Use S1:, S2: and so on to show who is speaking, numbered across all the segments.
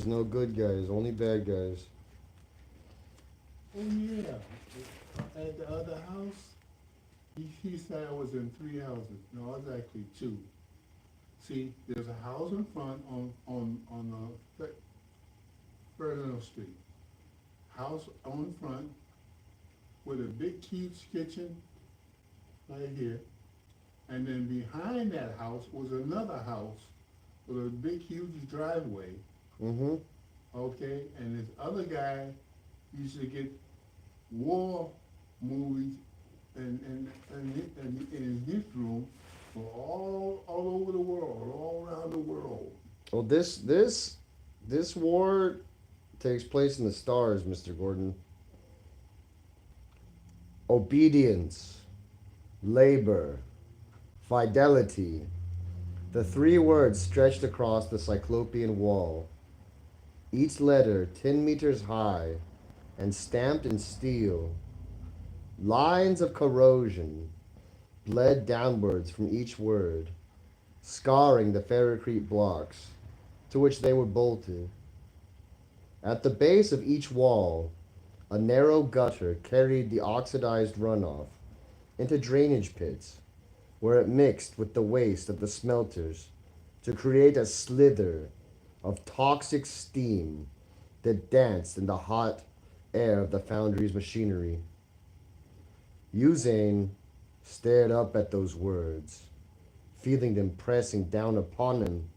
S1: no good guys, only bad guys.
S2: Oh yeah. At the other house, he said I was in three houses. No, it was actually two. See, there's a house in front on Ferdinand Street. House on front with a big huge kitchen right here. And then behind that house was another house with a big huge driveway.
S1: Mm-hmm.
S2: Okay, and this other guy used to get war movies and in his room for all over the world, all around the world.
S1: Well, this war takes place in the stars, Mr. Gordon. Obedience, labor, fidelity. The three words stretched across the cyclopean wall, each letter 10 meters high and stamped in steel. Lines of corrosion bled downwards from each word, scarring the ferrocrete blocks to which they were bolted. At the base of each wall, a narrow gutter carried the oxidized runoff into drainage pits, where it mixed with the waste of the smelters to create a slither of toxic steam that danced in the hot air of the foundry's machinery. Uzane stared up at those words, feeling them pressing down upon him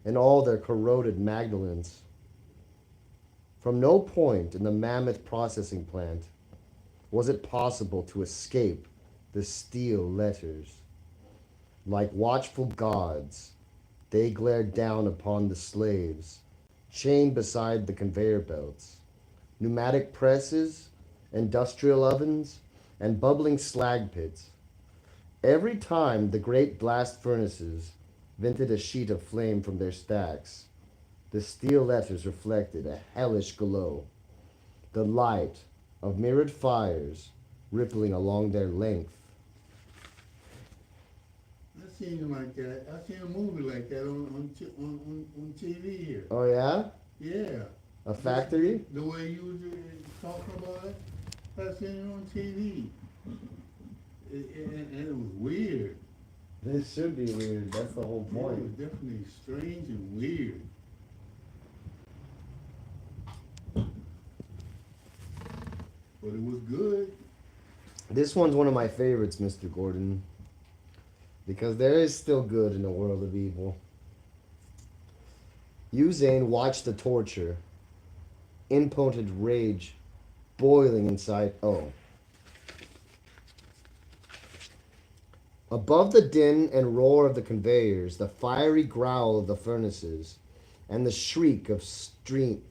S1: in all their corroded magnolence. From no point in the mammoth processing plant was it possible to escape the steel letters. Like watchful gods, they glared down upon the slaves, chained beside the conveyor belts, pneumatic presses, industrial ovens, and bubbling slag pits. Every time the great blast furnaces vented a sheet of flame from their stacks, the steel letters reflected a hellish glow, the light of mirrored fires rippling along their length.
S2: I seen him like that. I seen a movie like that on TV here.
S1: Oh yeah?
S2: Yeah.
S1: A factory?
S2: The way you was talking about it, I seen it on TV. And it was weird.
S1: This should be weird. That's the whole
S2: It was
S1: point.
S2: definitely strange and weird. But it was good.
S1: This one's one of my favorites, Mr. Gordon, because there is still good in a world of evil. Uzane watched the torture, impotent rage boiling inside. Oh. Above the din and roar of the conveyors, the fiery growl of the furnaces, and the shriek of steam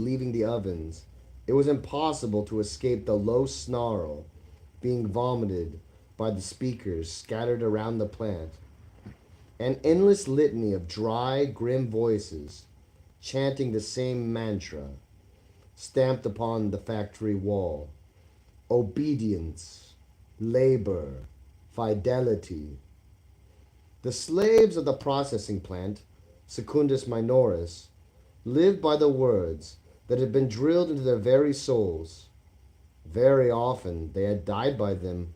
S1: leaving the ovens, it was impossible to escape the low snarl being vomited by the speakers scattered around the plant. An endless litany of dry, grim voices chanting the same mantra stamped upon the factory wall. Obedience, labor, fidelity. The slaves of the processing plant, secundus minoris, lived by the words that had been drilled into their very souls. Very often they had died by them.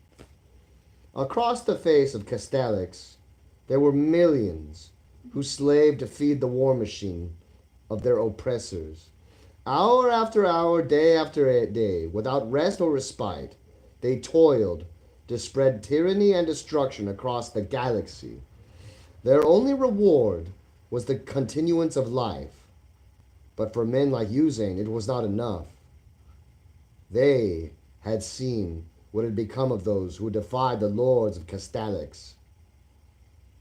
S1: Across the face of castellax, there were millions who slaved to feed the war machine of their oppressors. Hour after hour, day after day, without rest or respite, they toiled to spread tyranny and destruction across the galaxy. Their only reward was the continuance of life. But for men like Uzane, it was not enough. They had seen what had become of those who defied the lords of castellax.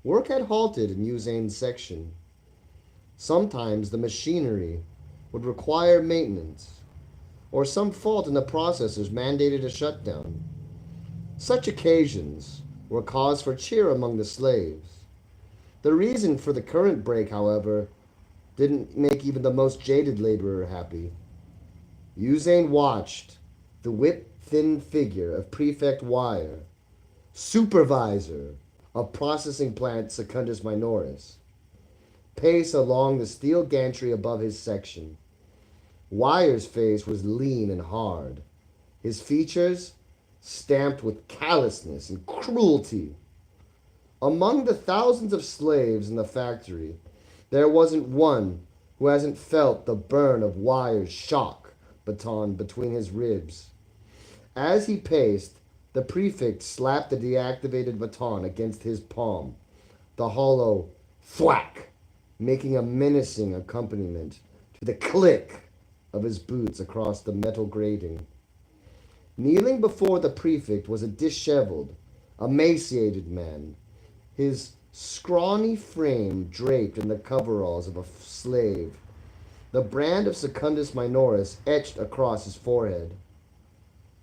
S1: Work had halted in Uzane's section. Sometimes the machinery would require maintenance, or some fault in the processors mandated a shutdown. Such occasions were cause for cheer among the slaves. The reason for the current break, however, didn't make even the most jaded laborer happy. Uzane watched the whip-thin figure of Prefect Wire, supervisor of processing plant Secundus Minoris, pace along the steel gantry above his section. Wire's face was lean and hard, his features stamped with callousness and cruelty. Among the thousands of slaves in the factory, there wasn't one who hasn't felt the burn of Wire's shock baton between his ribs. As he paced, the prefect slapped the deactivated baton against his palm, the hollow thwack making a menacing accompaniment to the click of his boots across the metal grating. Kneeling before the prefect was a disheveled, emaciated man, his scrawny frame draped in the coveralls of a slave, the brand of Secundus Minoris etched across his forehead.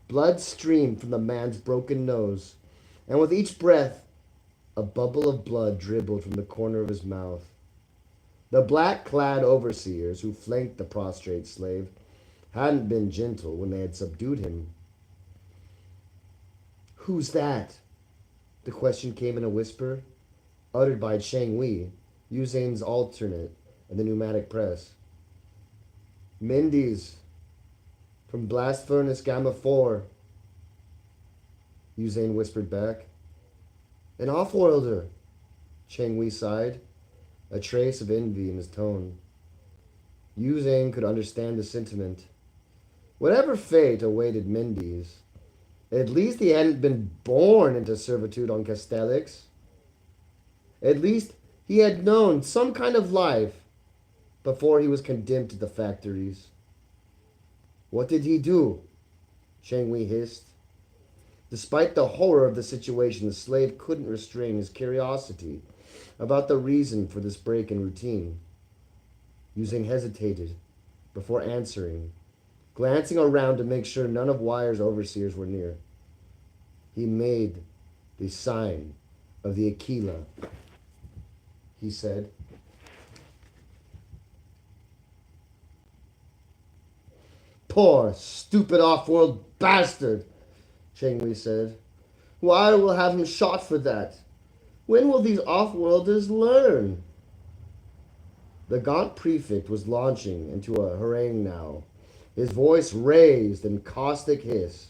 S1: Blood streamed from the man's broken nose, and with each breath, a bubble of blood dribbled from the corner of his mouth. The black clad overseers who flanked the prostrate slave hadn't been gentle when they had subdued him. Who's that? The question came in a whisper, uttered by Chang Wei, Yuzane's alternate in the pneumatic press. Mendes, from Blast Furnace Gamma 4, Yuzane whispered back. An off-worlder, Chang Wei sighed, a trace of envy in his tone. Yuzane could understand the sentiment. Whatever fate awaited Mendes, at least he hadn't been born into servitude on Castellax. At least he had known some kind of life before he was condemned to the factories. What did he do? Chang Wei hissed. Despite the horror of the situation, the slave couldn't restrain his curiosity about the reason for this break in routine. Yuzane hesitated before answering, glancing around to make sure none of Wire's overseers were near. He made the sign of the Aquila, he said. Poor, stupid off-world bastard, Chang Wei said. Wire will have him shot for that. When will these off-worlders learn? The gaunt prefect was launching into a harangue now, his voice raised in caustic hiss.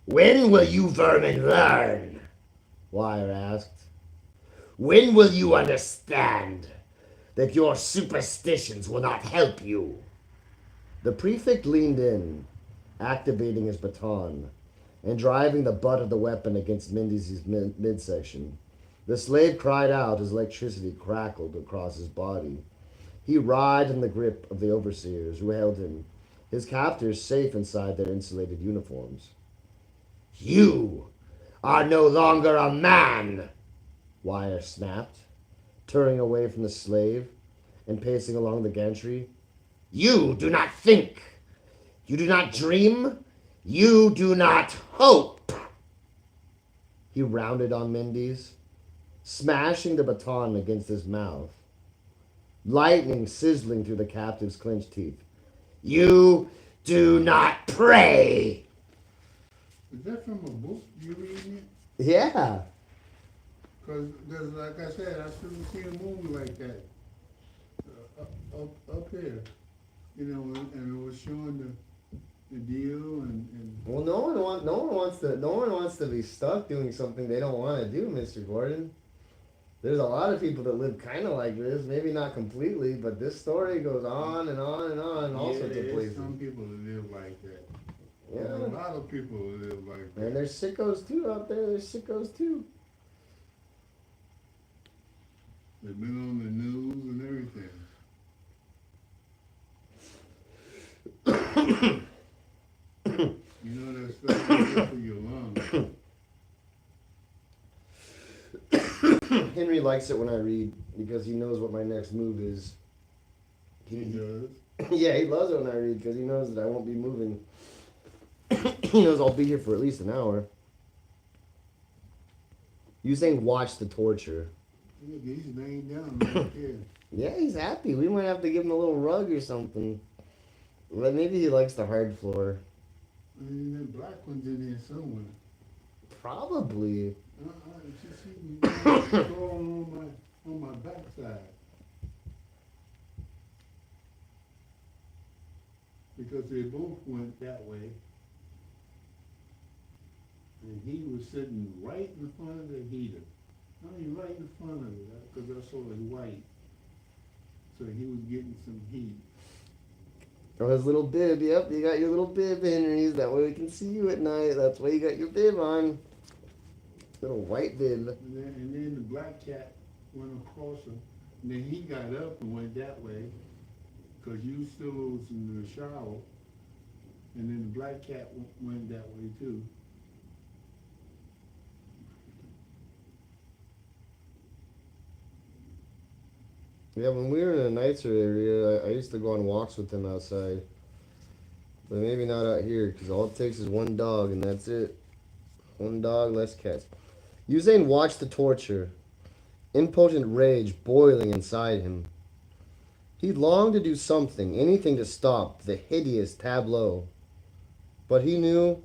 S1: When will you vermin learn? Wire asked. When will you understand that your superstitions will not help you? The prefect leaned in, activating his baton and driving the butt of the weapon against Mendes' midsection. The slave cried out as electricity crackled across his body. He writhed in the grip of the overseers who held him, his captors safe inside their insulated uniforms. You are no longer a man, Wire snapped, turning away from the slave and pacing along the gantry. You do not think. You do not dream. You do not hope. He rounded on Mendes, smashing the baton against his mouth, lightning sizzling through the captive's clenched teeth. You do not pray.
S2: Is that from a book you reading it?
S1: Yeah.
S2: Because, like I said, I've seen a movie like that up here. You know, and it was showing the deal and
S1: Well, no one wants to be stuck doing something they don't want to do, Mr. Gordon. There's a lot of people that live kind of like this, maybe not completely, but this story goes on and on and on, in all sorts of places.
S2: Some people that live like that.
S1: Yeah.
S2: There's a lot of people that live like that.
S1: And there's sickos too out there. There's sickos too.
S2: They've been on the news and everything. You know that stuff is good for your lungs.
S1: Henry likes it when I read because he knows what my next move is.
S2: He does.
S1: Yeah, he loves it when I read because he knows that I won't be moving. He knows I'll be here for at least an hour. You saying watch the torture.
S2: Yeah, he's laying down right there.
S1: Yeah, he's happy. We might have to give him a little rug or something. But maybe he likes the hard floor.
S2: And that black one's in there somewhere.
S1: Probably.
S2: Just see me going on on my backside because they both went that way, and he was sitting right in front of the heater. I mean, right in front of it, because that's sort of white. So he was getting some heat.
S1: Oh, his little bib. Yep, you got your little bib, Henry. That way we can see you at night. That's why you got your bib on. Little white bib.
S2: And then the black cat went across him. And then he got up and went that way, because you still was in the shower. And then the black cat went that way too.
S1: Yeah, when we were in a nicer area, I used to go on walks with him outside. But maybe not out here, because all it takes is one dog, and that's it. One dog, less cats. Usain watched the torture, impotent rage boiling inside him. He longed to do something, anything to stop the hideous tableau. But he knew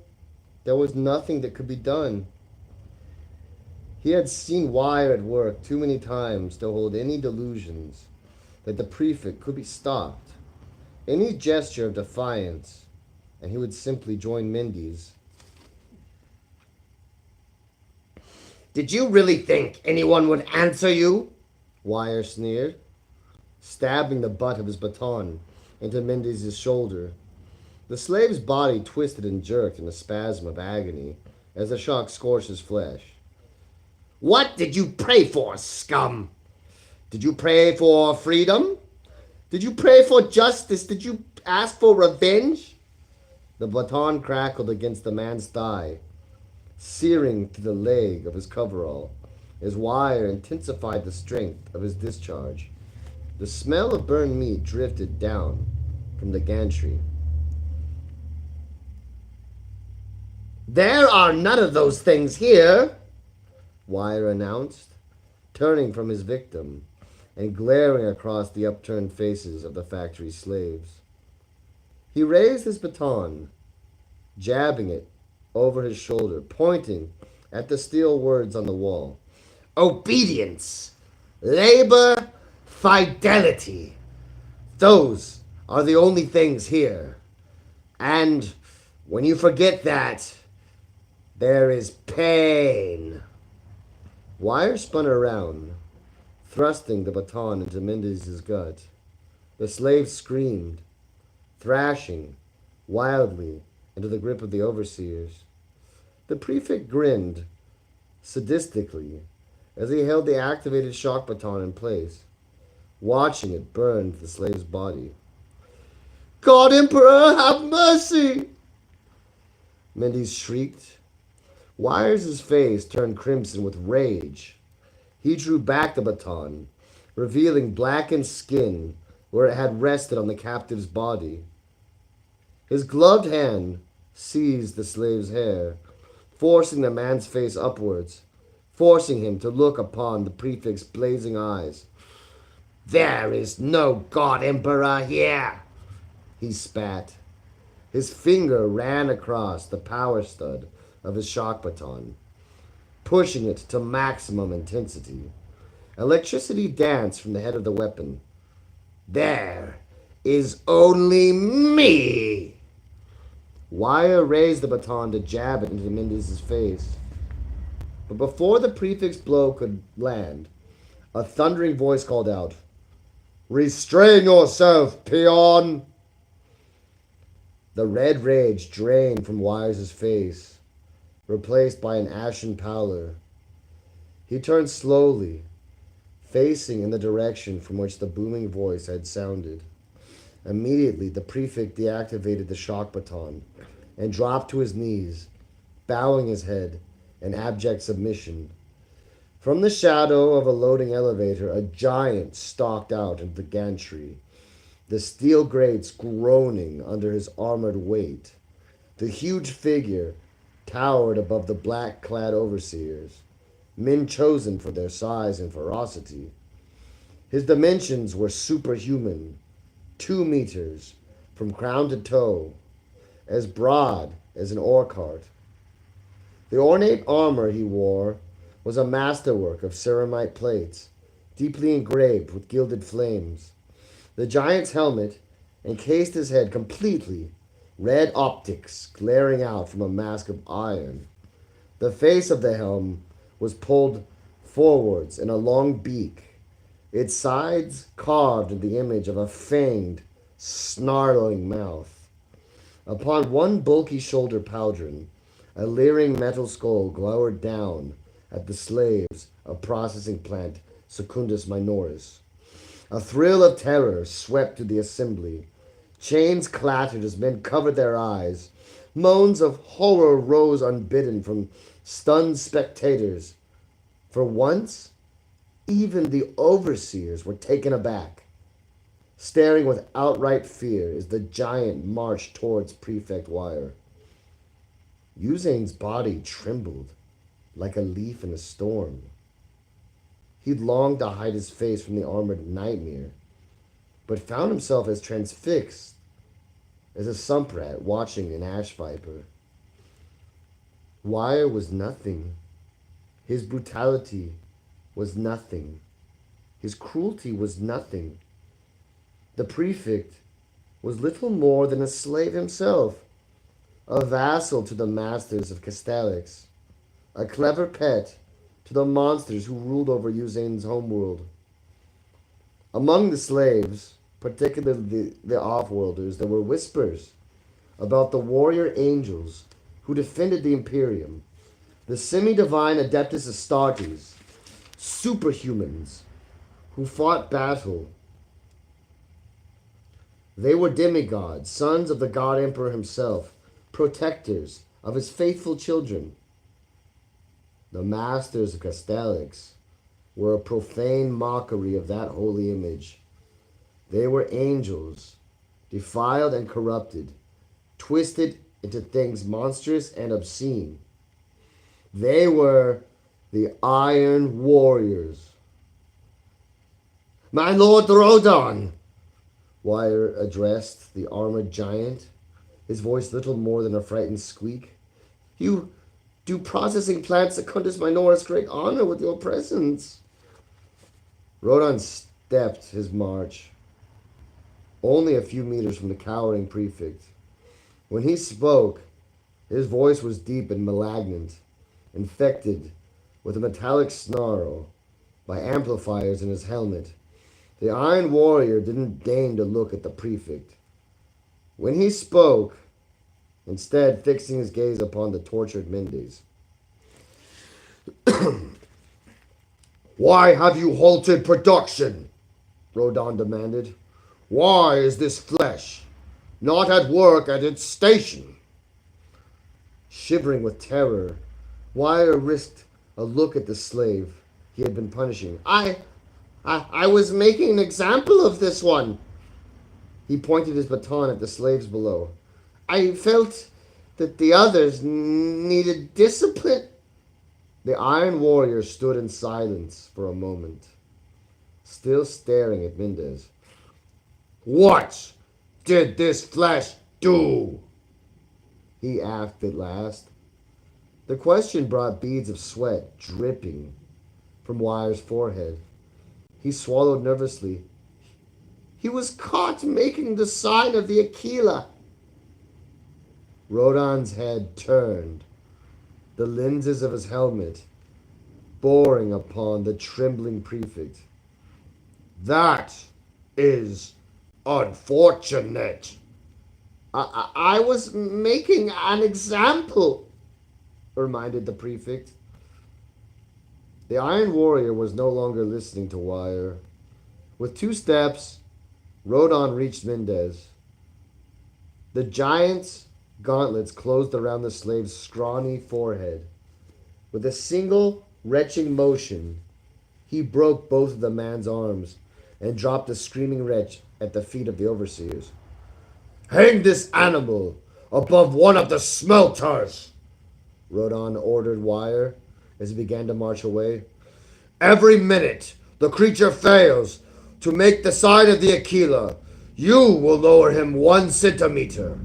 S1: there was nothing that could be done. He had seen Wire at work too many times to hold any delusions that the prefect could be stopped. Any gesture of defiance, and he would simply join Mindy's. Did you really think anyone would answer you? Wire sneered, stabbing the butt of his baton into Mindy's shoulder. The slave's body twisted and jerked in a spasm of agony as the shock scorched his flesh. What did you pray for, scum? Did you pray for freedom? Did you pray for justice? Did you ask for revenge? The baton crackled against the man's thigh, searing through the leg of his coverall. His wire intensified the strength of his discharge. The smell of burned meat drifted down from the gantry. There are none of those things here, Wire announced, turning from his victim and glaring across the upturned faces of the factory slaves. He raised his baton, jabbing it over his shoulder, pointing at the steel words on the wall. Obedience, labor, fidelity. Those are the only things here. And when you forget that, there is pain. Wire spun around, thrusting the baton into Mendez's gut. The slave screamed, thrashing wildly into the grip of the overseers. The prefect grinned sadistically as he held the activated shock baton in place, watching it burn the slave's body. God Emperor, have mercy! Mendez shrieked. Wire's face turned crimson with rage. He drew back the baton, revealing blackened skin where it had rested on the captive's body. His gloved hand seized the slave's hair, forcing the man's face upwards, forcing him to look upon the prefect's blazing eyes. There is no God Emperor here, he spat. His finger ran across the power stud of his shock baton, pushing it to maximum intensity. Electricity danced from the head of the weapon. There is only me! Wire raised the baton to jab it into Mendez's face. But before the prefect's blow could land, a thundering voice called out, Restrain yourself, peon! The red rage drained from Wire's face, replaced by an ashen pallor. He turned slowly, facing in the direction from which the booming voice had sounded. Immediately, the prefect deactivated the shock baton and dropped to his knees, bowing his head in abject submission. From the shadow of a loading elevator, a giant stalked out into the gantry, the steel grates groaning under his armored weight. The huge figure towered above the black-clad overseers, men chosen for their size and ferocity. His dimensions were superhuman, 2 meters from crown to toe, as broad as an ore cart. The ornate armor he wore was a masterwork of ceramite plates, deeply engraved with gilded flames. The giant's helmet encased his head completely, red optics glaring out from a mask of iron. The face of the helm was pulled forwards in a long beak, its sides carved in the image of a fanged, snarling mouth. Upon one bulky shoulder pauldron, a leering metal skull glowered down at the slaves of processing plant Secundus Minoris. A thrill of terror swept through the assembly. Chains clattered as men covered their eyes. Moans of horror rose unbidden from stunned spectators. For once, even the overseers were taken aback, staring with outright fear as the giant marched towards Prefect Wire. Usain's body trembled like a leaf in a storm. He'd longed to hide his face from the armored nightmare, but found himself as transfixed as a sumprat watching an ash viper. Wire was nothing. His brutality was nothing. His cruelty was nothing. The prefect was little more than a slave himself, a vassal to the masters of Castellax, a clever pet to the monsters who ruled over Usain's homeworld. Among the slaves, particularly the offworlders, there were whispers about the warrior angels who defended the Imperium, the semi-divine Adeptus Astartes, superhumans who fought battle. They were demigods, sons of the God Emperor himself, protectors of his faithful children. The masters of Castellax were a profane mockery of that holy image. They were angels, defiled and corrupted, twisted into things monstrous and obscene. They were the Iron Warriors. "My Lord Rodon," Wire addressed the armored giant, his voice little more than a frightened squeak. "You do processing plants Secundus Minoris great honor with your presence." Rodon stepped his march, only a few meters from the cowering prefect. When he spoke, his voice was deep and malignant, infected with a metallic snarl by amplifiers in his helmet. The Iron Warrior didn't deign to look at the prefect. When he spoke, instead fixing his gaze upon the tortured Mendes. "Why have you halted production?" Rodon demanded. "Why is this flesh not at work at its station?" Shivering with terror, Wire risked a look at the slave he had been punishing. I was making an example of this one." He pointed his baton at the slaves below. "I felt that the others needed discipline." The Iron Warrior stood in silence for a moment, still staring at Mendez. "What did this flesh do?" he asked at last. The question brought beads of sweat dripping from Wire's forehead. He swallowed nervously. "He was caught making the sign of the Aquila." Rodon's head turned, the lenses of his helmet boring upon the trembling prefect. "That is unfortunate." I was making an example," reminded the prefect. The Iron Warrior was no longer listening to Wire. With 2 steps, Rodon reached Mendez. The giant's gauntlets closed around the slave's scrawny forehead. With a single retching motion, he broke both of the man's arms and dropped the screaming wretch at the feet of the overseers. "Hang this animal above one of the smelters," Rodon ordered Wire as he began to march away. "Every minute the creature fails to make the sign of the Aquila, you will lower him 1 centimeter.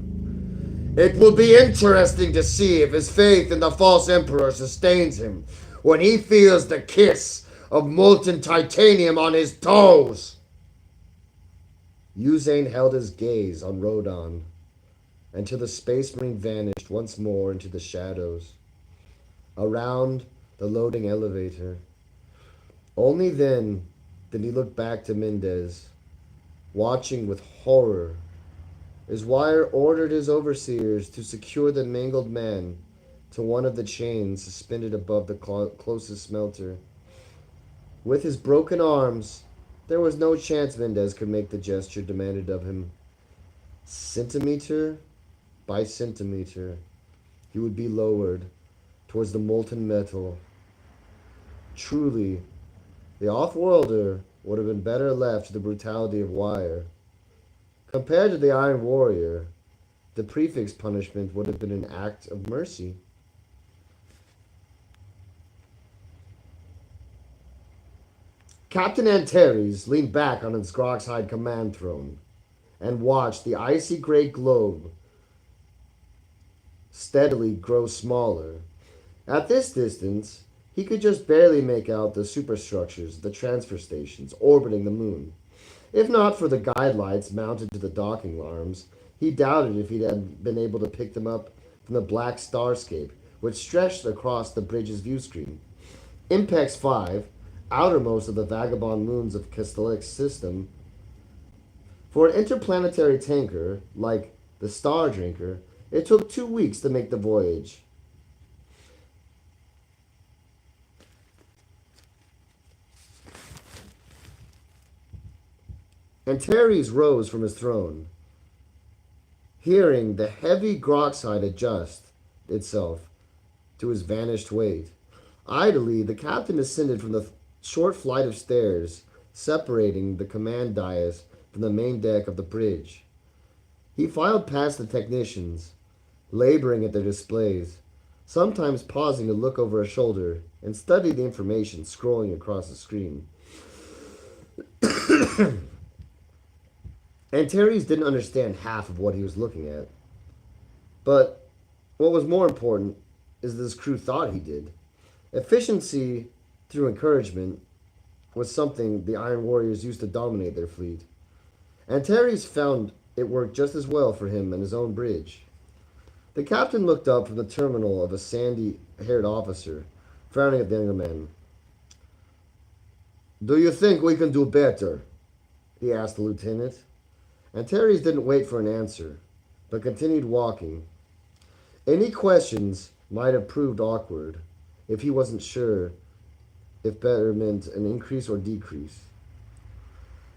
S1: It will be interesting to see if his faith in the false emperor sustains him when he feels the kiss of molten titanium on his toes. Uzane held his gaze on Rodon until the space marine vanished once more into the shadows around the loading elevator. Only then did he look back to Mendez, watching with horror as Wire ordered his overseers to secure the mangled man to one of the chains suspended above the closest smelter. With his broken arms, there was no chance Mendez could make the gesture demanded of him. Centimeter by centimeter, he would be lowered towards the molten metal. Truly, the off-worlder would have been better left to the brutality of Wire. Compared to the Iron Warrior, the prefix punishment would have been an act of mercy. Captain Antares leaned back on his Groxhide command throne and watched the icy gray globe steadily grow smaller. At this distance, he could just barely make out the superstructures, the transfer stations orbiting the moon. If not for the guide lights mounted to the docking arms, he doubted if he had been able to pick them up from the black starscape which stretched across the bridge's view screen. Impex 5, outermost of the vagabond moons of Castellax system, for an interplanetary tanker like the Star Drinker, it took 2 weeks to make the voyage. Antares rose from his throne, hearing the heavy Groxide adjust itself to his vanished weight. Idly, the captain ascended from the short flight of stairs separating the command dais from the main deck of the bridge. He filed past the technicians, laboring at their displays, sometimes pausing to look over a shoulder and study the information scrolling across the screen. Antares didn't understand half of what he was looking at. But what was more important is that his crew thought he did. Efficiency through encouragement was something the Iron Warriors used to dominate their fleet. Antares found it worked just as well for him and his own bridge. The captain looked up from the terminal of a sandy-haired officer, frowning at the younger man. "Do you think we can do better?" he asked the lieutenant. Antares didn't wait for an answer, but continued walking. Any questions might have proved awkward if he wasn't sure if better meant an increase or decrease.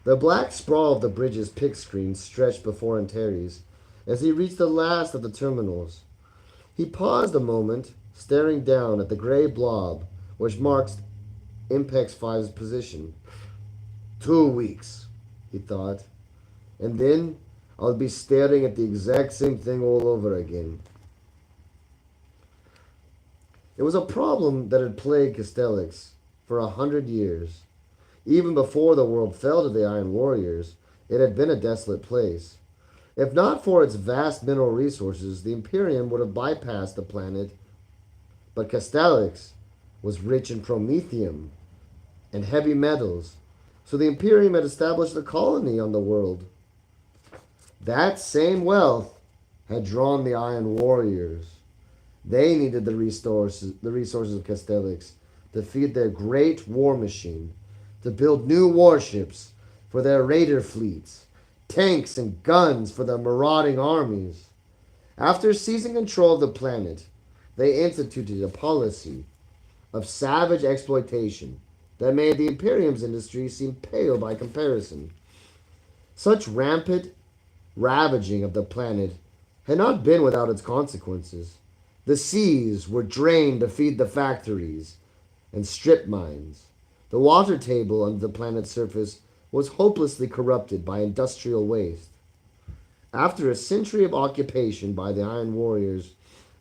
S1: The black sprawl of the bridge's pick screen stretched before Antares as he reached the last of the terminals. He paused a moment, staring down at the gray blob which marks Impex 5's position. 2 weeks, he thought, and then I'll be staring at the exact same thing all over again. It was a problem that had plagued Castellax for 100 years. Even before the world fell to the Iron Warriors, it had been a desolate place. If not for its vast mineral resources, the Imperium would have bypassed the planet. But Castellax was rich in promethium and heavy metals, so the Imperium had established a colony on the world. That same wealth had drawn the Iron Warriors. They needed the resources of Castellax to feed their great war machine, to build new warships for their raider fleets, tanks and guns for their marauding armies. After seizing control of the planet, they instituted a policy of savage exploitation that made the Imperium's industry seem pale by comparison. Such rampant ravaging of the planet had not been without its consequences. The seas were drained to feed the factories and strip mines. The water table under the planet's surface was hopelessly corrupted by industrial waste. After a century of occupation by the Iron Warriors,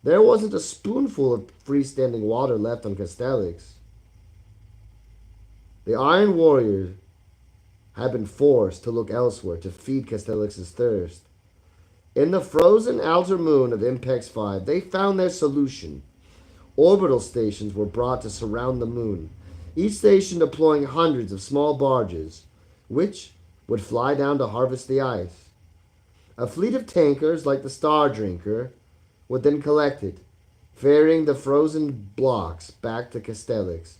S1: there wasn't a spoonful of freestanding water left on Castellax. The Iron Warriors had been forced to look elsewhere to feed Castellax's thirst. In the frozen outer moon of Impex 5, they found their solution. Orbital stations were brought to surround the moon. each station deploying hundreds of small barges, which would fly down to harvest the ice. A fleet of tankers like the Star Drinker would then collect it, ferrying the frozen blocks back to castellax,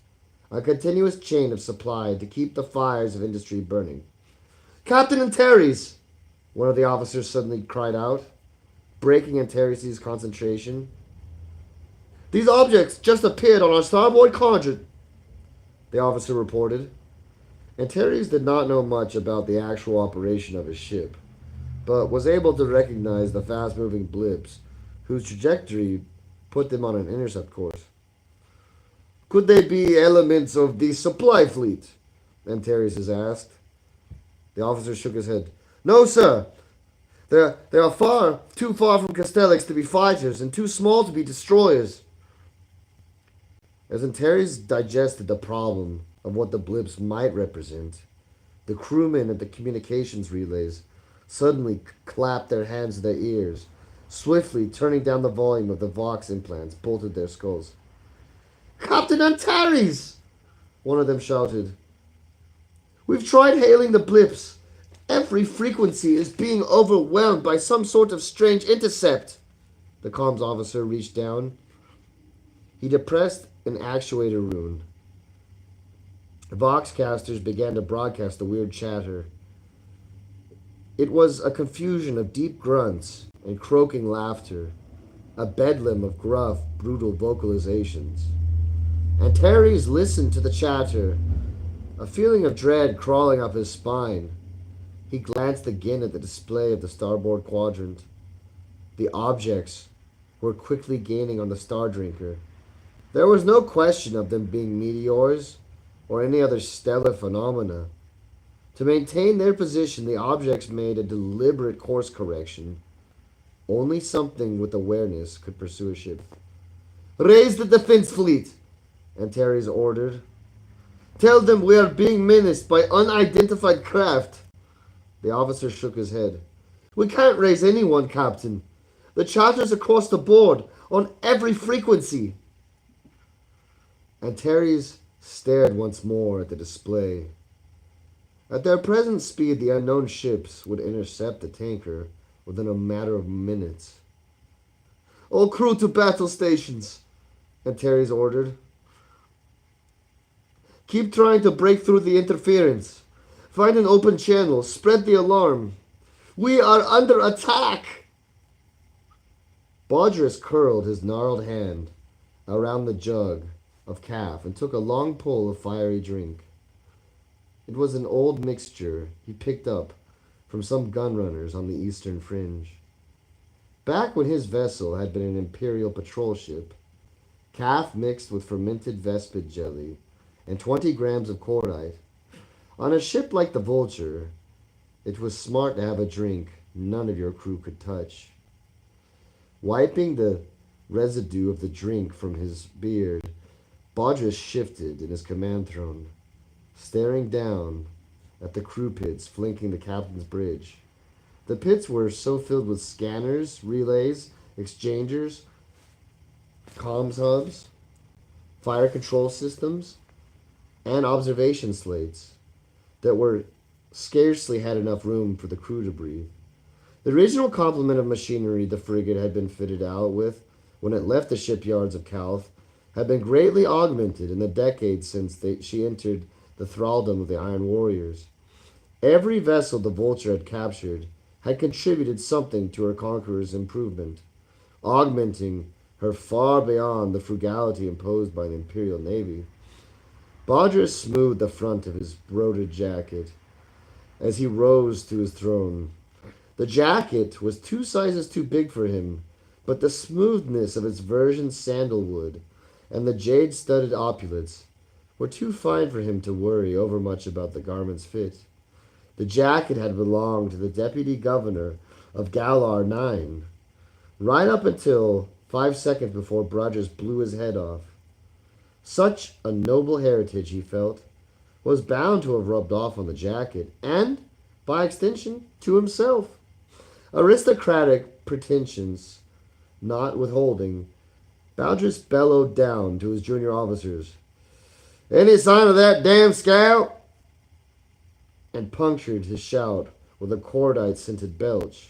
S1: a continuous chain of supply to keep the fires of industry burning. Captain Antares! One of the officers suddenly cried out, breaking Antares' concentration. These objects just appeared on our starboard quadrant, the officer reported. Antares did not know much about the actual operation of his ship, but was able to recognize the fast-moving blips whose trajectory put them on an intercept course. Could they be elements of the supply fleet? Antares asked. The officer shook his head. No, sir. They are too far from castellax to be fighters and too small to be destroyers. As Antares digested the problem of what the blips might represent, the crewmen at the communications relays suddenly clapped their hands to their ears, swiftly turning down the volume of the Vox implants bolted their skulls. Captain Antares! One of them shouted. We've tried hailing the blips. Every frequency is being overwhelmed by some sort of strange intercept. The comms officer reached down. He depressed an actuator rune. Voxcasters began to broadcast the weird chatter. It was a confusion of deep grunts and croaking laughter, a bedlam of gruff, brutal vocalizations. Antares listened to the chatter, a feeling of dread crawling up his spine. He glanced again at the display of the starboard quadrant. The objects were quickly gaining on the Star Drinker. There was no question of them being meteors or any other stellar phenomena. To maintain their position, the objects made a deliberate course correction. Only something with awareness could pursue a ship. Raise the defense fleet, Antares ordered. Tell them we are being menaced by unidentified craft. The officer shook his head. We can't raise anyone, Captain. The chatter's across the board, on every frequency. Antares stared once more at the display. At their present speed, the unknown ships would intercept the tanker within a matter of minutes. All crew to battle stations, Antares ordered. Keep trying to break through the interference. Find an open channel. Spread the alarm. We are under attack! Bodris curled his gnarled hand around the jug of calf and took a long pull of fiery drink. It was an old mixture he picked up from some gunrunners on the eastern fringe. Back when his vessel had been an imperial patrol ship, calf mixed with fermented vespid jelly and 20 grams of cordite. On a ship like the Vulture, it was smart to have a drink none of your crew could touch. Wiping the residue of the drink from his beard, Bodris shifted in his command throne, staring down at the crew pits flanking the captain's bridge. The pits were so filled with scanners, relays, exchangers, comms hubs, fire control systems, and observation slates that were scarcely had enough room for the crew to breathe. The original complement of machinery the frigate had been fitted out with when it left the shipyards of Calth had been greatly augmented in the decades since she entered the thraldom of the Iron Warriors. Every vessel the Vulture had captured had contributed something to her conqueror's improvement, augmenting her far beyond the frugality imposed by the Imperial Navy. Bodris smoothed the front of his broidered jacket as he rose to his throne. The jacket was 2 sizes too big for him, but the smoothness of its virgin sandalwood and the jade-studded opulets were too fine for him to worry overmuch about the garment's fit. The jacket had belonged to the deputy governor of Galar 9, right up until 5 seconds before Bodris blew his head off. Such a noble heritage, he felt, was bound to have rubbed off on the jacket, and, by extension, to himself. Aristocratic pretensions not withholding, Bodris bellowed down to his junior officers. Any sign of that damn scout? And punctured his shout with a cordite-scented belch.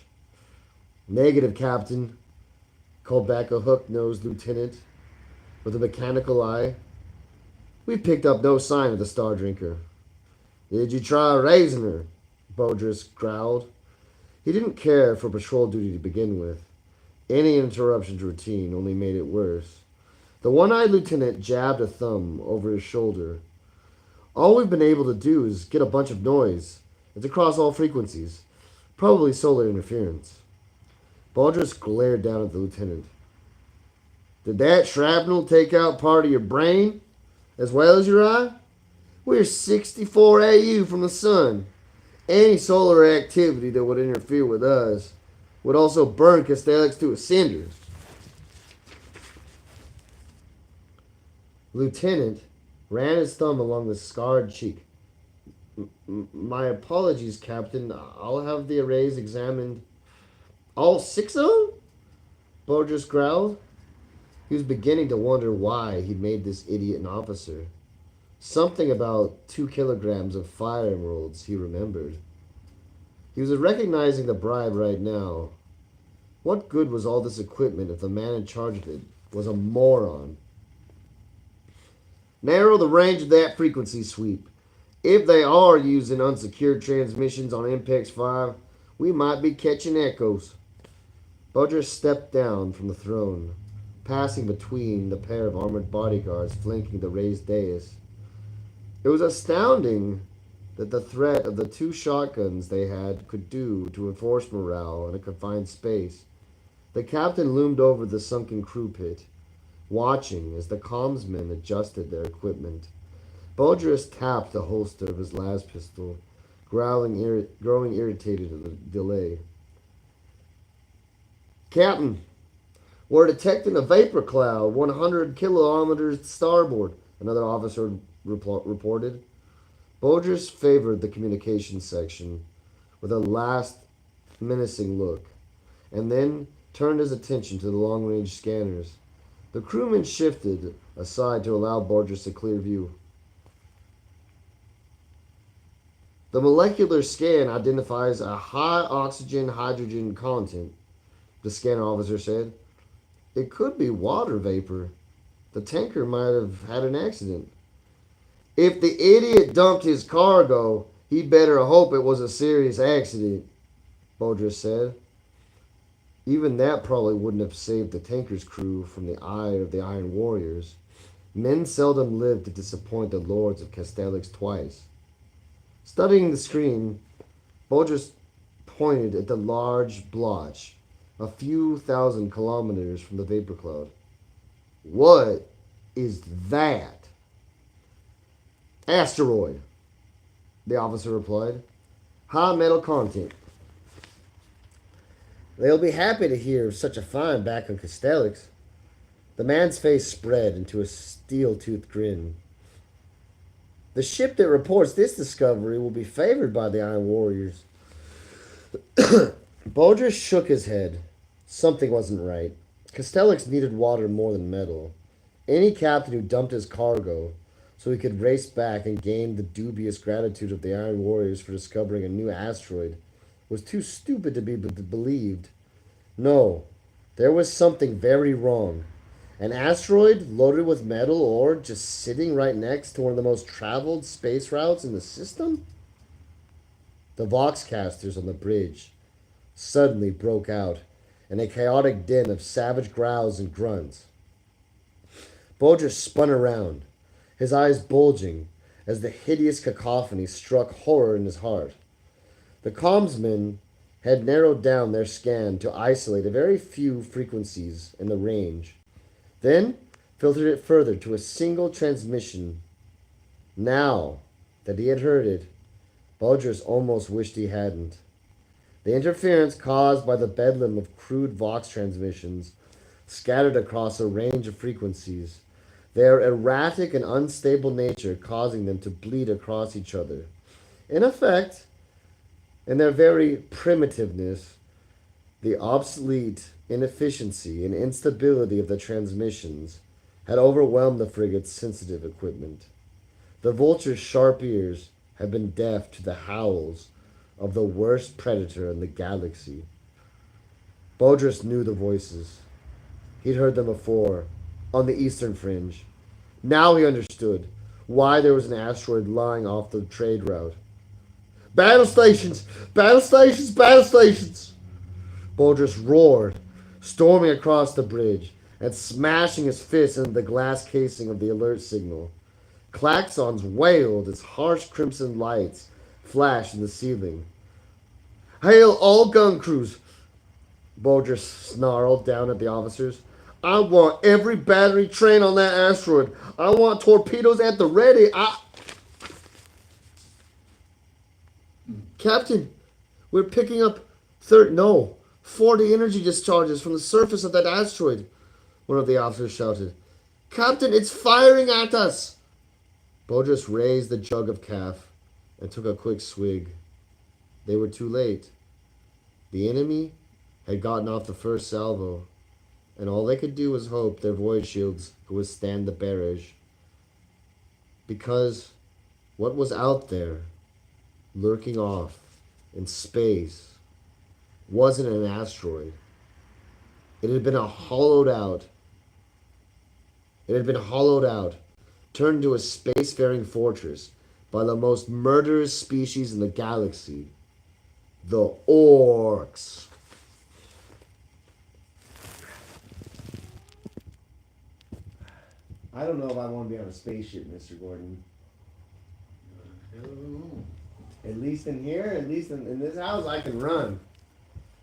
S1: Negative, Captain, called back a hook-nosed lieutenant with a mechanical eye. We picked up no sign of the Star Drinker. Did you try raising her? Bodris growled. He didn't care for patrol duty to begin with. Any interruption to routine only made it worse. The one-eyed lieutenant jabbed a thumb over his shoulder. All we've been able to do is get a bunch of noise. It's across all frequencies. Probably solar interference. Baldrus glared down at the lieutenant. Did that shrapnel take out part of your brain as well as your eye? We're 64 AU from the sun. Any solar activity that would interfere with us would also burn Castellax to a cinder. Lieutenant ran his thumb along the scarred cheek. My apologies, Captain. I'll have the arrays examined. All 6 of them? Bodris growled. He was beginning to wonder why he'd made this idiot an officer. Something about 2 kilograms of fire emeralds, he remembered. He was recognizing the bribe right now. What good was all this equipment if the man in charge of it was a moron? Narrow the range of that frequency sweep. If they are using unsecured transmissions on MPEX 5, we might be catching echoes. Bodger stepped down from the throne, passing between the pair of armored bodyguards flanking the raised dais. It was astounding that the threat of the 2 shotguns they had could do to enforce morale in a confined space. The captain loomed over the sunken crew pit, watching as the commsmen adjusted their equipment. Bodris tapped the holster of his las pistol, growing irritated at the delay. Captain, we're detecting a vapor cloud 100 kilometers starboard, another officer reported. Bodris favored the communications section with a last menacing look, and then turned his attention to the long-range scanners. The crewman shifted aside to allow Bodris a clear view. The molecular scan identifies a high oxygen-hydrogen content, the scanner officer said. It could be water vapor. The tanker might have had an accident. If the idiot dumped his cargo, he better hope it was a serious accident, Bodris said. Even that probably wouldn't have saved the tanker's crew from the ire of the Iron Warriors. Men seldom lived to disappoint the lords of Castellax twice. Studying the screen, Bodris pointed at the large blotch a few thousand kilometers from the vapor cloud. What is that? Asteroid, the officer replied. High metal content. They'll be happy to hear of such a find back on Castellax. The man's face spread into a steel-toothed grin. The ship that reports this discovery will be favored by the Iron Warriors. Bodris shook his head. Something wasn't right. Castellax needed water more than metal. Any captain who dumped his cargo so he could race back and gain the dubious gratitude of the Iron Warriors for discovering a new asteroid was too stupid to be believed. No, there was something very wrong. An asteroid loaded with metal ore just sitting right next to one of the most traveled space routes in the system? The voxcasters on the bridge suddenly broke out in a chaotic din of savage growls and grunts. Bodger spun around, his eyes bulging as the hideous cacophony struck horror in his heart. The commsmen had narrowed down their scan to isolate a very few frequencies in the range, then filtered it further to a single transmission. Now that he had heard it, Bodgers almost wished he hadn't. The interference caused by the bedlam of crude Vox transmissions scattered across a range of frequencies, their erratic and unstable nature causing them to bleed across each other. In effect, in their very primitiveness, the obsolete inefficiency and instability of the transmissions had overwhelmed the frigate's sensitive equipment. The vulture's sharp ears had been deaf to the howls of the worst predator in the galaxy. Bodris knew the voices. He'd heard them before, on the eastern fringe. Now he understood why there was an asteroid lying off the trade route. Battle stations! Battle stations! Battle stations! Bodris roared, storming across the bridge and smashing his fist into the glass casing of the alert signal. Klaxons wailed as harsh crimson lights flashed in the ceiling. Hail all gun crews! Bodris snarled down at the officers. I want every battery train on that asteroid. I want torpedoes at the ready. Captain, we're picking up 40 energy discharges from the surface of that asteroid, one of the officers shouted. Captain, it's firing at us! Bodris raised the jug of calf and took a quick swig. They were too late. The enemy had gotten off the first salvo, and all they could do was hope their void shields could withstand the barrage. Because what was out there, lurking off in space, wasn't an asteroid. It had been hollowed out. Turned into a spacefaring fortress by the most murderous species in the galaxy, the orcs. I don't know if I want to be on a spaceship, Mr. Gordon. At least in here, at least in this house, I can run.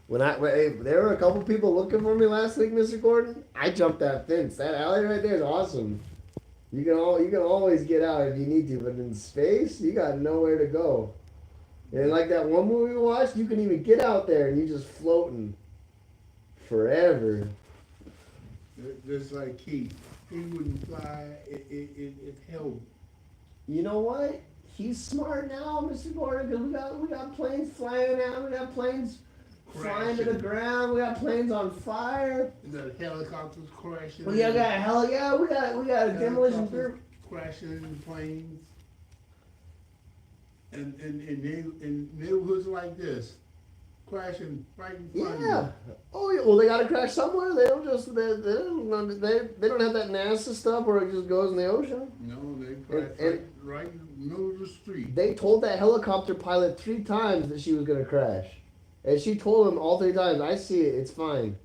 S1: There were a couple people looking for me last week, Mr. Gordon. I jumped that fence. That alley right there is awesome. You can always get out if you need to, but in space, you got nowhere to go. And like that one movie we watched, you can even get out there and you're just floating forever.
S2: Just like Keith. He wouldn't fly. It held.
S1: You know what? He's smart now, Mr. Gordon, because we got planes flying out. We got planes flying to the ground. We got planes on fire.
S2: The helicopters crashing.
S1: We got we got a demolition group
S2: crashing in planes. And in neighborhoods like this, crashing right in front of you.
S1: Oh yeah. Well, they got to crash somewhere. They don't have that NASA stuff where it just goes in the ocean.
S2: No, they crash right in the middle of the street.
S1: They told that helicopter pilot 3 times that she was gonna crash. And she told him all 3 times, I see it, it's fine.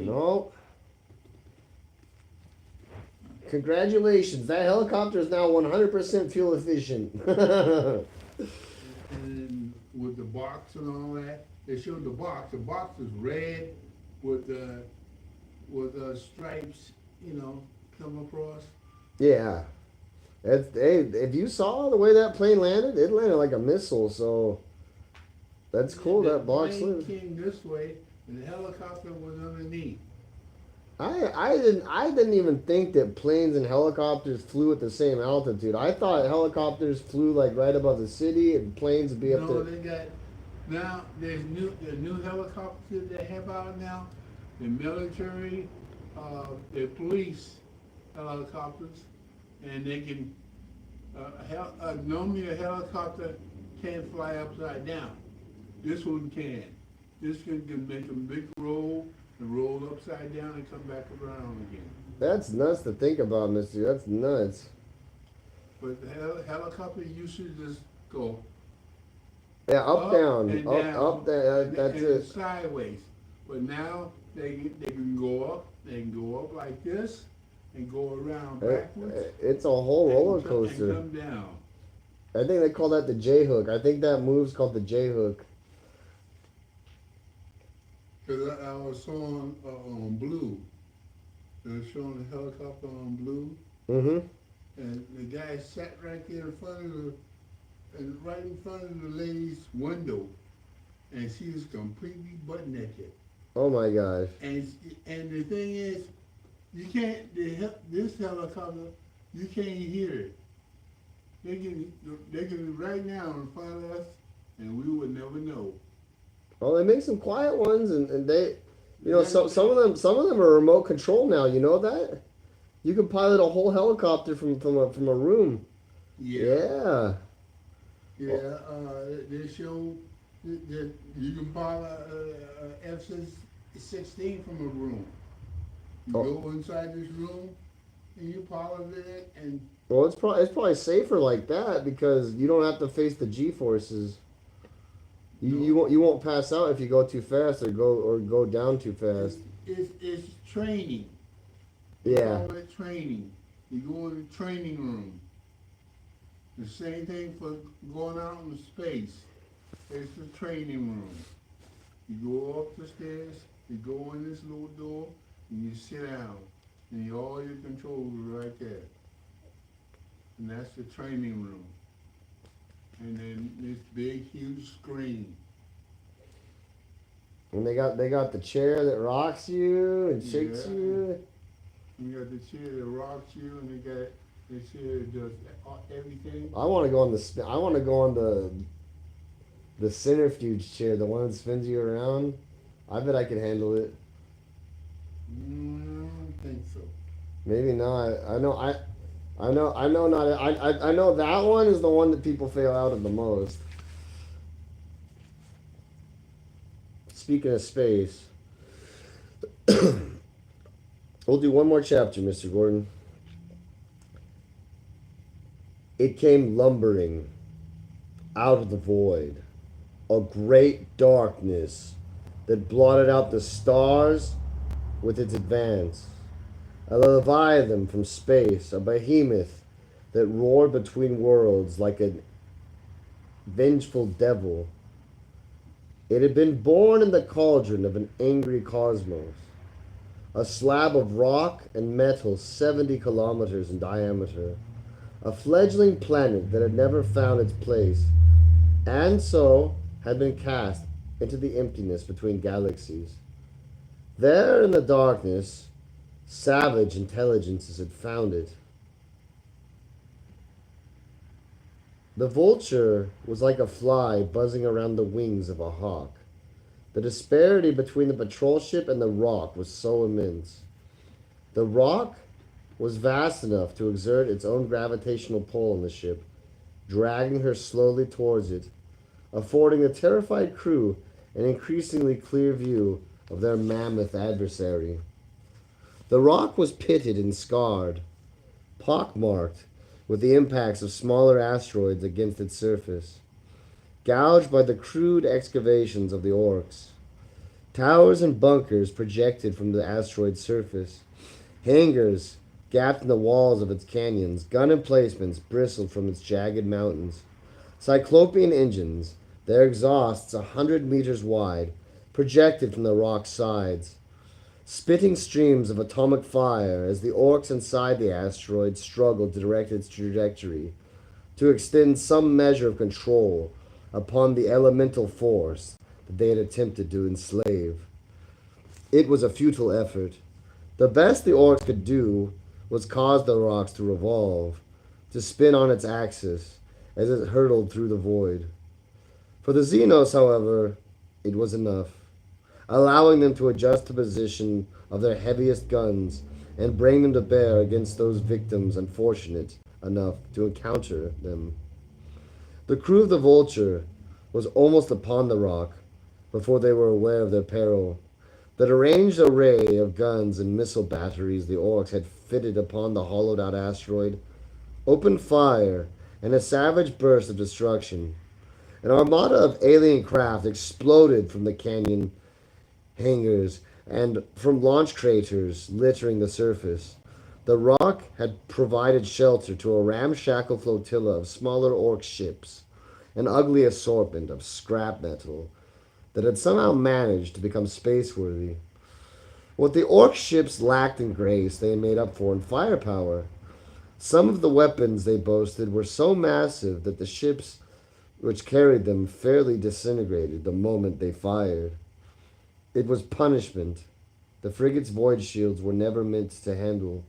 S1: No. Congratulations, that helicopter is now 100% fuel efficient.
S2: And with the box and all that, they showed the box. The box is red with stripes, come across.
S1: Yeah. If you saw the way that plane landed, it landed like a missile, so that's cool. That box
S2: came this way, and the helicopter was underneath.
S1: I didn't even think that planes and helicopters flew at the same altitude. I thought helicopters flew like right above the city, and planes would be up there.
S2: No, they got now. There's the new helicopters they have out now. The military, the police helicopters. And they can, normally a helicopter can't fly upside down. This one can. This one can make a big roll and roll upside down and come back around again.
S1: That's nuts to think about, mister. That's nuts.
S2: But the helicopter used to just go.
S1: Yeah, up down. That's
S2: and
S1: it.
S2: Sideways. But now they can go up. They can go up like this. And go around backwards.
S1: It's a whole roller coaster.
S2: And come down.
S1: I think they call that the J hook. I think that move's called the J hook.
S2: Because I was showing on Blue. They were showing the helicopter on Blue.
S1: Mm-hmm.
S2: And the guy sat right there in front of right in front of the lady's window, and she was completely butt naked.
S1: Oh my gosh!
S2: And the thing is, you can't. This helicopter, you can't hear it. They can right now in front of us, and we would never know.
S1: Well, they make some quiet ones, and they, some of them are remote control now. You know that? You can pilot a whole helicopter from a room.
S2: Yeah,
S1: Yeah. Oh,
S2: yeah. They show that you can pilot a F-16 from a room. You
S1: oh.
S2: go inside this room and you pilot it, and
S1: Well, it's probably safer like that because you don't have to face the G forces. You, you
S2: no,
S1: won't you won't pass out if you go too fast or go down too
S2: it's,
S1: fast.
S2: it's training. They
S1: Yeah.
S2: call it training. You go in the training room. The same thing for going out into space. It's the training room. You go up the stairs, you go in this little door, and you sit down. And all your controls are right there. And that's the training room. And then this big, huge screen.
S1: And they got the chair that rocks you and shakes
S2: Yeah.
S1: you.
S2: You got the chair that rocks you, and they got the chair that does everything.
S1: I want to go on the centrifuge chair, the one that spins you around. I bet I could handle it.
S2: I don't think so.
S1: Maybe not. I know not. I know that one is the one that people fail out of the most. Speaking of space, we'll do one more chapter, Mr. Gordon. It came lumbering out of the void, a great darkness that blotted out the stars with its advance. A leviathan from space, a behemoth that roared between worlds like a vengeful devil. It had been born in the cauldron of an angry cosmos, a slab of rock and metal 70 kilometers in diameter, a fledgling planet that had never found its place, and so had been cast into the emptiness between galaxies. There in the darkness, savage intelligences had found it. The vulture was like a fly buzzing around the wings of a hawk. The disparity between the patrol ship and the rock was so immense. The rock was vast enough to exert its own gravitational pull on the ship, dragging her slowly towards it, affording the terrified crew an increasingly clear view of their mammoth adversary. The rock was pitted and scarred, pockmarked with the impacts of smaller asteroids against its surface, gouged by the crude excavations of the orcs. Towers and bunkers projected from the asteroid's surface. Hangars gapped in the walls of its canyons. Gun emplacements bristled from its jagged mountains. Cyclopean engines, their exhausts 100 meters wide, projected from the rock's sides, spitting streams of atomic fire as the orcs inside the asteroid struggled to direct its trajectory, to extend some measure of control upon the elemental force that they had attempted to enslave. It was a futile effort. The best the orcs could do was cause the rocks to revolve, to spin on its axis as it hurtled through the void. For the Xenos, however, it was enough, allowing them to adjust the position of their heaviest guns and bring them to bear against those victims unfortunate enough to encounter them. The crew of the Vulture was almost upon the rock before they were aware of their peril. The deranged array of guns and missile batteries the orcs had fitted upon the hollowed out asteroid opened fire in a savage burst of destruction. An armada of alien craft exploded from the canyon hangars and from launch craters littering the surface. The rock had provided shelter to a ramshackle flotilla of smaller orc ships, an ugly assortment of scrap metal that had somehow managed to become spaceworthy. What the orc ships lacked in grace, they made up for in firepower. Some of the weapons they boasted were so massive that the ships which carried them fairly disintegrated the moment they fired. It was punishment. The frigate's void shields were never meant to handle.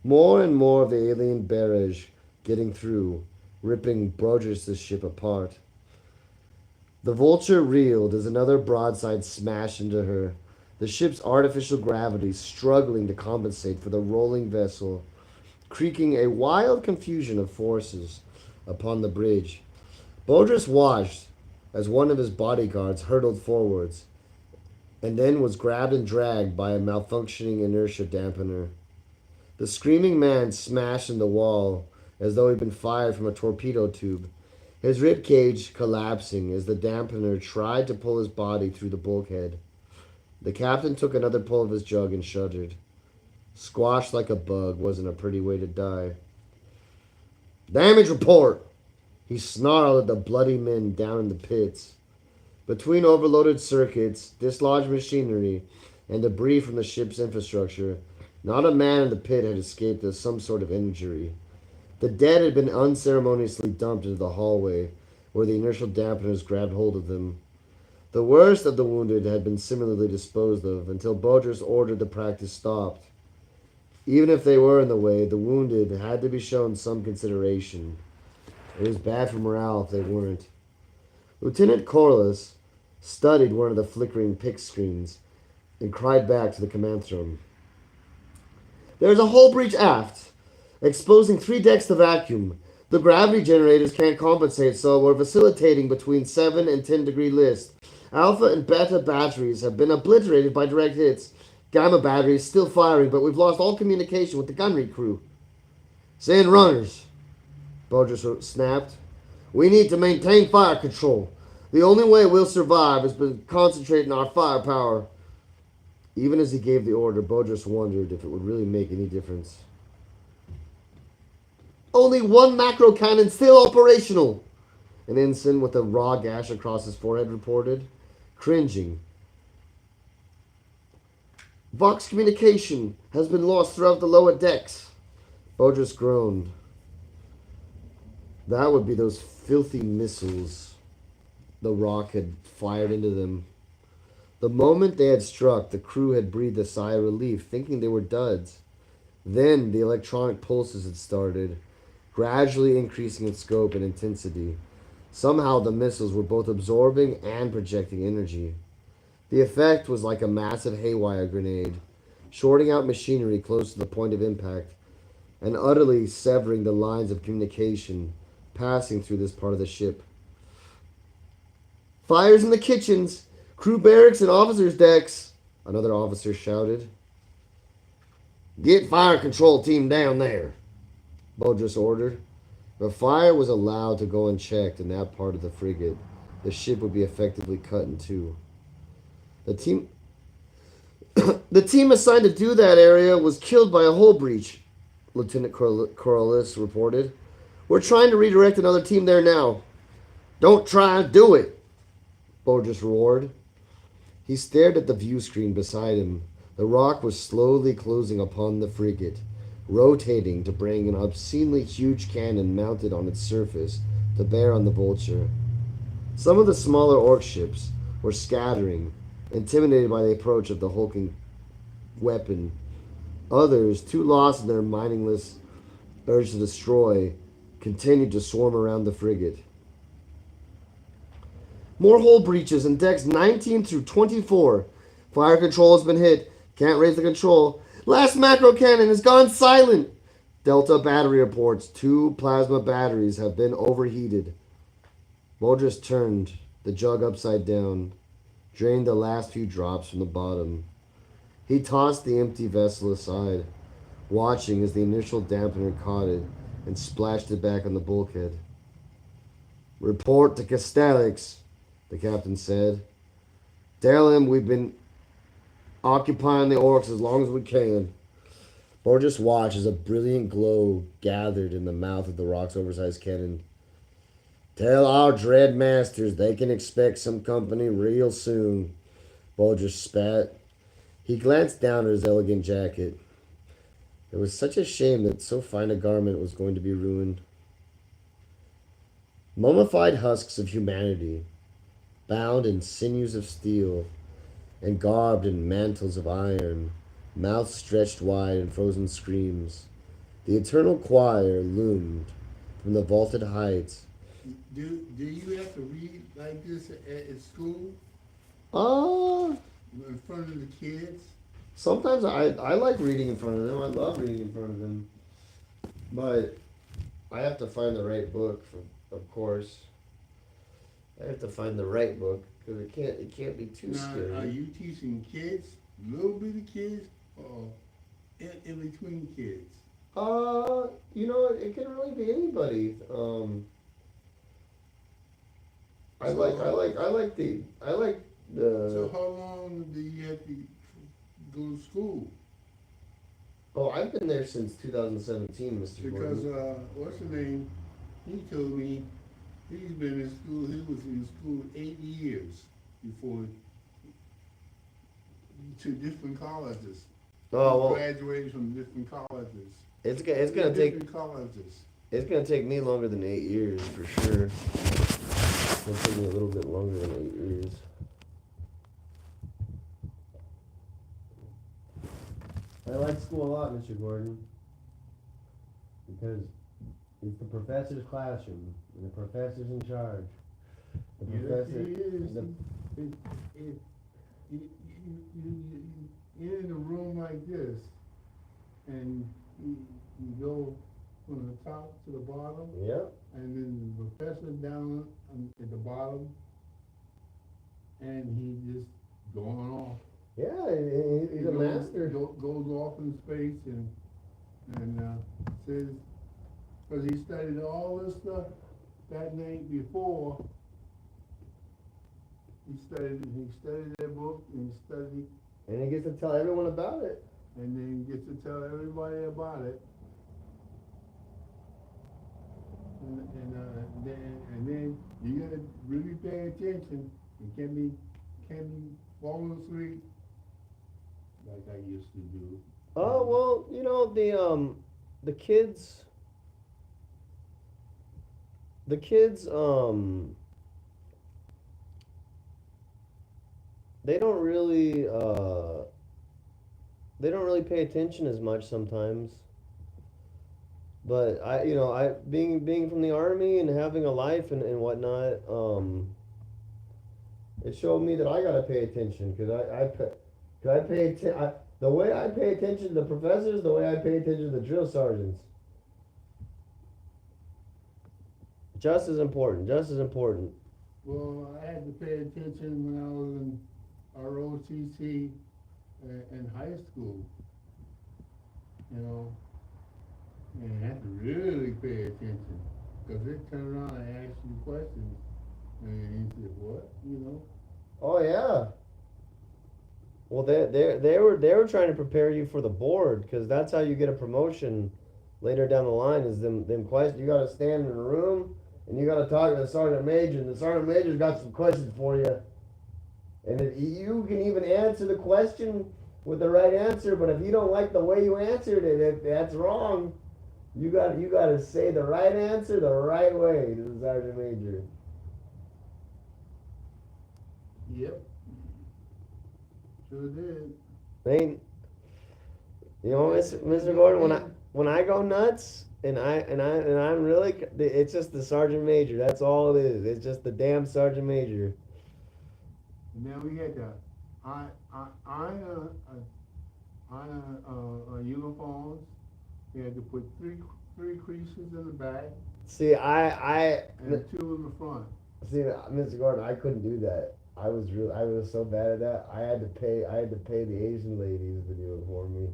S1: More and more of the alien barrage getting through, ripping Broderick's ship apart. The Vulture reeled as another broadside smashed into her, the ship's artificial gravity struggling to compensate for the rolling vessel creaking a wild confusion of forces upon the bridge. Bodris watched as one of his bodyguards hurtled forwards and then was grabbed and dragged by a malfunctioning inertia dampener. The screaming man smashed in the wall as though he'd been fired from a torpedo tube, his rib cage collapsing as the dampener tried to pull his body through the bulkhead. The captain took another pull of his jug and shuddered. Squashed like a bug wasn't a pretty way to die. Damage report! He snarled at the bloody men down in the pits. Between overloaded circuits, dislodged machinery, and debris from the ship's infrastructure, not a man in the pit had escaped as some sort of injury. The dead had been unceremoniously dumped into the hallway, where the inertial dampeners grabbed hold of them. The worst of the wounded had been similarly disposed of until Bodris ordered the practice stopped. Even if they were in the way, the wounded had to be shown some consideration. It was bad for morale if they weren't. Lieutenant Corliss studied one of the flickering pick screens and cried back to the command throne. There's a hull breach aft, exposing 3 decks to vacuum. The gravity generators can't compensate, so we're vacillating between 7 and 10 degree list. Alpha and beta batteries have been obliterated by direct hits. Gamma batteries still firing, but we've lost all communication with the gunnery crew. Send runners, Bodris snapped. We need to maintain fire control. The only way we'll survive is by concentrating our firepower. Even as he gave the order, Bodris wondered if it would really make any difference. Only 1 macro cannon still operational, an ensign with a raw gash across his forehead reported, cringing. Vox communication has been lost throughout the lower decks. Bodris groaned. That would be those filthy missiles the rock had fired into them. The moment they had struck, the crew had breathed a sigh of relief, thinking they were duds. Then the electronic pulses had started, gradually increasing in scope and intensity. Somehow the missiles were both absorbing and projecting energy. The effect was like a massive haywire grenade, shorting out machinery close to the point of impact and utterly severing the lines of communication passing through this part of the ship. Fires in the kitchens, crew barracks, and officers' decks, another officer shouted. Get fire control team down there, Bodris ordered. If fire was allowed to go unchecked in that part of the frigate, the ship would be effectively cut in two. The team assigned to do that area was killed by a hull breach, Lieutenant Corliss reported. We're trying to redirect another team there now. Don't try and do it, Bodris roared. He stared at the view screen beside him. The rock was slowly closing upon the frigate, rotating to bring an obscenely huge cannon mounted on its surface to bear on the Vulture. Some of the smaller orc ships were scattering, intimidated by the approach of the hulking weapon. Others, too lost in their mindless urge to destroy, continued to swarm around the frigate. More hull breaches in decks 19 through 24. Fire control has been hit. Can't raise the control. Last macro cannon has gone silent. Delta battery reports 2 plasma batteries have been overheated. Bodris turned the jug upside down, drained the last few drops from the bottom. He tossed the empty vessel aside, watching as the initial dampener caught it and splashed it back on the bulkhead. Report to Castellax, the captain said. Tell him we've been occupying the orcs as long as we can. Bodris watched as a brilliant glow gathered in the mouth of the rock's oversized cannon. Tell our dread masters they can expect some company real soon, Bodris spat. He glanced down at his elegant jacket. It was such a shame that so fine a garment was going to be ruined. Mummified husks of humanity, bound in sinews of steel, and garbed in mantles of iron, mouths stretched wide in frozen screams. The eternal choir loomed from the vaulted heights.
S2: Do you have to read like this at school
S1: Oh,
S2: in front of the kids?
S1: sometimes I like reading in front of them. I love reading in front of them. But I have to find the right book, of course. I have to find the right book because it can't be too
S2: Now, are
S1: scary.
S2: you teaching kids, little bitty kids, or in between kids?
S1: It can really be anybody.
S2: So,
S1: I like
S2: so
S1: the.
S2: how long do you have to go to school?
S1: Oh, I've been there since 2017, Mr.
S2: Because
S1: Gordon.
S2: what's the name? He told me he's been in school. He was in school 8 years before to different colleges. He
S1: Oh well,
S2: graduated from different colleges.
S1: it's
S2: In
S1: gonna take
S2: different colleges.
S1: it's gonna take me longer than 8 years for sure. It's gonna take me a little bit longer than 8 years. I like school a lot, Mr. Gordon, because it's the professor's classroom, and the professor's in charge. The
S2: Yes,
S1: professor,
S2: he is.
S1: the
S2: It, you're in a room like this, and you go from the top to the bottom,
S1: Yep.
S2: and then the professor down at the bottom, and he just going off.
S1: Yeah,
S2: He
S1: he's a master.
S2: goes off in space and says, because he studied all this stuff that night before. He studied that book and he studied,
S1: And he gets to tell everyone about it.
S2: and then he gets to tell everybody about it. And then you gotta really pay attention. You can't be falling asleep like I used to do.
S1: Oh well, the kids, the kids, they don't really, they don't really pay attention as much sometimes. But I being from the army and having a life and whatnot, it showed me that I gotta pay attention because cause I pay the way I pay attention to the professors, the way I pay attention to the drill sergeants, just as important, just as important.
S2: Well, I had to pay attention when I was in ROTC in high school, you know, and I had to really pay attention because they turn around and ask you questions, and you say, "What?" You know.
S1: Oh yeah. Well, they were trying to prepare you for the board because that's how you get a promotion later down the line. Is them questions? You got to stand in a room and you got to talk to the sergeant major, and the sergeant major's got some questions for you. And if you can even answer the question with the right answer, but if you don't like the way you answered it, if that's wrong, you got to say the right answer the right way to the sergeant major.
S2: Yep. Sure did.
S1: Ain't Mr.
S2: And
S1: Gordon,
S2: then
S1: when I go nuts and I'm really, it's just the sergeant major. That's all it is. It's just the damn sergeant major.
S2: we had the I iron uniforms. We had to put three creases in the back
S1: See, I
S2: and two in the front.
S1: see, Mr. Gordon, I couldn't do that. I was so bad at that. I had to pay the Asian ladies to do it for me.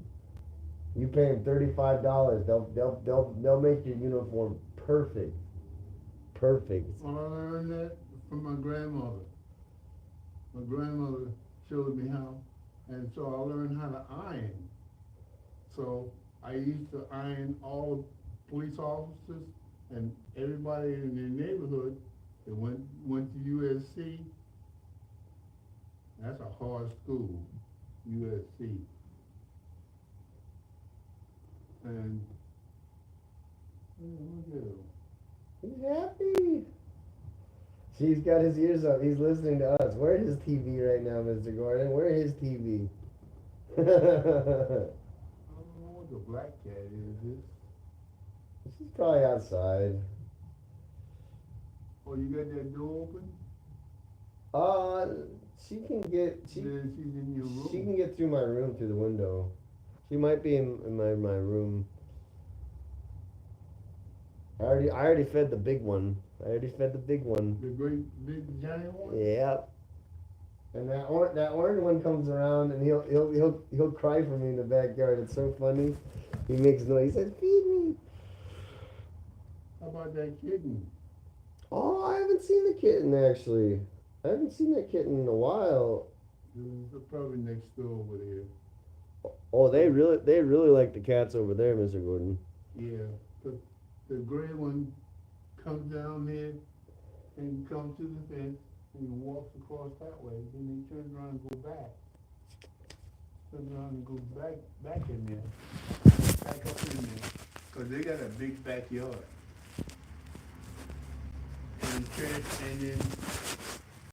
S1: You pay them $35. They'll make your uniform perfect, perfect.
S2: Well, I learned that from my grandmother. My grandmother showed me how, and so I learned how to iron. So I used to iron all the police officers and everybody in their neighborhood that went to USC. That's a hard school, USC. And look at him.
S1: He's happy. He's got his ears up. He's listening to us. We're his TV right now, Mr. Gordon. We're his TV.
S2: I don't know what the black cat is.
S1: She's probably outside.
S2: Oh, you got that door open?
S1: Uh, she can get
S2: Then she's in your room.
S1: she can get through my room through the window. She might be in my room. I already fed the big one. I already fed the big one.
S2: The great big giant one?
S1: Yeah. And that orange one comes around and he'll cry for me in the backyard. It's so funny. He makes noise. He says, "Feed me."
S2: How about that kitten?
S1: Oh, I haven't seen the kitten actually. I haven't seen that kitten in a while.
S2: They're probably next door over there.
S1: Oh, they really like the cats over there, Mr. Gordon.
S2: Yeah, the gray one comes down there and comes to the fence and walks across that way. Then he turns around and goes back. Turns around and goes back in there, back up in there, 'cause they got a big backyard. And then